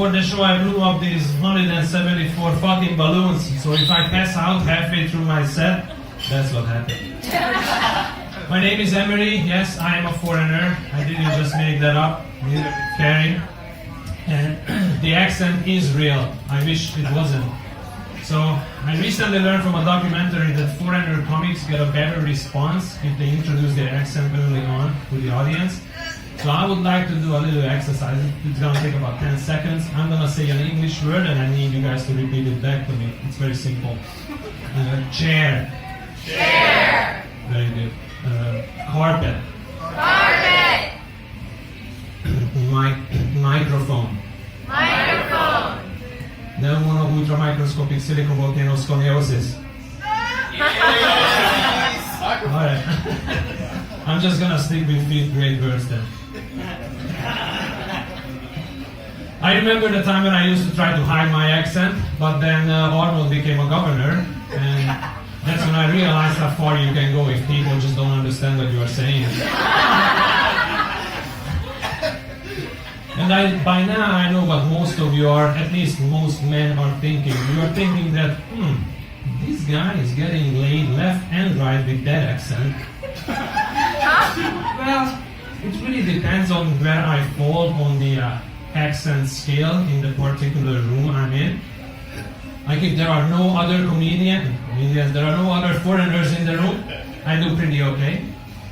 before the show, I blew up these 174 fucking balloons. So if I pass out halfway through my set, that's what happened. My name is Imre. Yes, I am a foreigner. I didn't just make that up. Neither did Carrie. And the accent is real. I wish it wasn't. So I recently learned from a documentary that foreigner comics get a better response if they introduce their accent early on to the audience. So I would like to do a little exercise. It's going to take about 10 seconds. I'm going to say an English word and I need you guys to repeat it back to me. It's very simple. Chair. Chair. Very good. Carpet. Carpet. Microphone. Microphone. Pneumono-ultramicroscopic silicovolcanosconiosis. Yes. Alright. I'm just gonna stick with 5th grade words then. I remember the time when I used to try to hide my accent, but then Arnold became a governor, and that's when I realized how far you can go if people just don't understand what you are saying. And by now I know what most of you are, at least most men are thinking. You are thinking that, this guy is getting laid left and right with that accent. Well, it really depends on where I fall on the accent scale in the particular room I'm in. Like if there are no other comedians, there are no other foreigners in the room, I do pretty okay.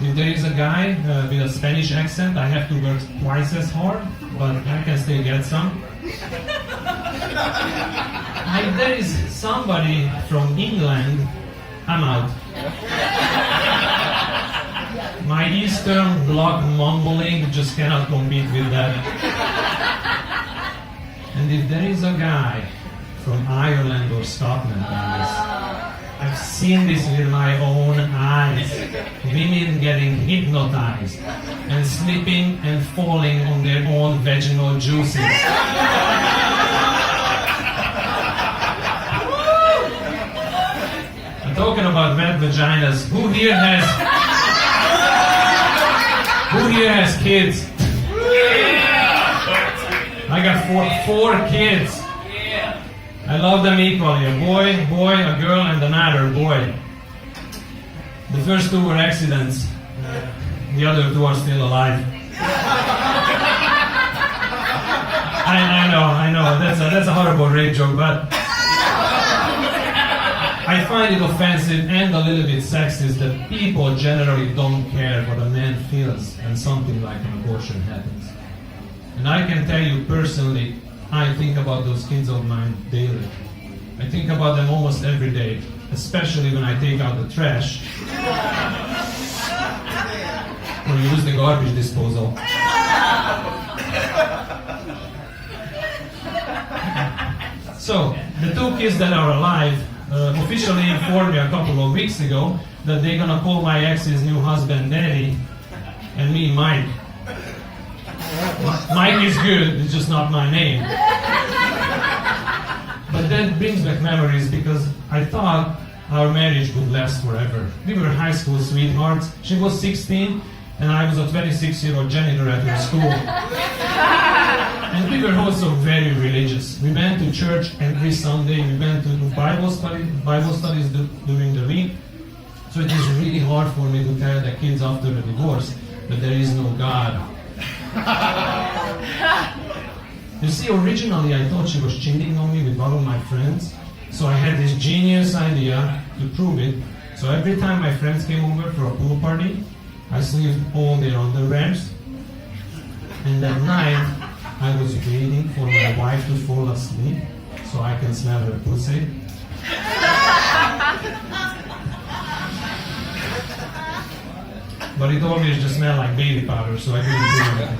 If there is a guy with a Spanish accent, I have to work twice as hard, but I can still get some. If there is somebody from England, I'm out. My Eastern Bloc mumbling just cannot compete with that. And if there is a guy from Ireland or Scotland, I've seen this with my own eyes. Women getting hypnotized and slipping and falling on their own vaginal juices. I'm talking about wet vaginas. Who here has kids? I got four kids. I love them equally, a boy, a girl, and another boy. The first two were accidents. The other two are still alive. I know, that's a horrible rape joke, but I find it offensive and a little bit sexist that people generally don't care what a man feels when something like an abortion happens. And I can tell you personally, I think about those kids of mine daily. I think about them almost every day, especially when I take out the trash or use the garbage disposal. So, the two kids that are alive officially informed me a couple of weeks ago that they're gonna call my ex's new husband Daddy and me Mike. Mike is good, it's just not my name. But that brings back memories because I thought our marriage would last forever. We were high school sweethearts. She was 16 and I was a 26-year-old janitor at her school. And we were also very religious. We went to church every Sunday. We went to Bible studies during the week. So it was really hard for me to tell the kids after the divorce that there is no God. You see, originally I thought she was cheating on me with one of my friends. So I had this genius idea to prove it. So every time my friends came over for a pool party, I slept all their underwears. And that night, I was waiting for my wife to fall asleep so I can smell her pussy. But it always just smelled like baby powder, so I didn't do anything.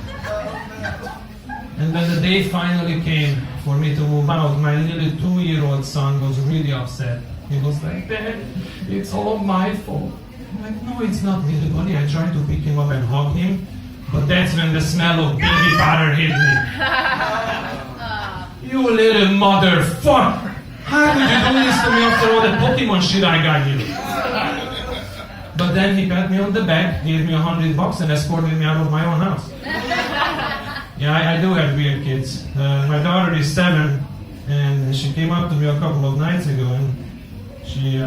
And when the day finally came for me to move out, my little 2-year-old son was really upset. He was like, Dad, it's all my fault. I'm like, no, it's not, little buddy. I tried to pick him up and hug him, but that's when the smell of baby powder hit me. You little motherfucker! How could you do this to me after all the Pokemon shit I got you? But then he pat me on the back, gave me $100 and escorted me out of my own house. Yeah, I do have weird kids. My daughter is 7, and she came up to me a couple of nights ago, and she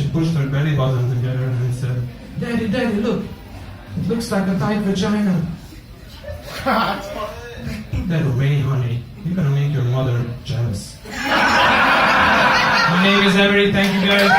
pushed her belly button together and said, "Daddy, Daddy, look! It looks like a tight vagina." That way, honey. You're gonna make your mother jealous. My name is Imre. Thank you, guys.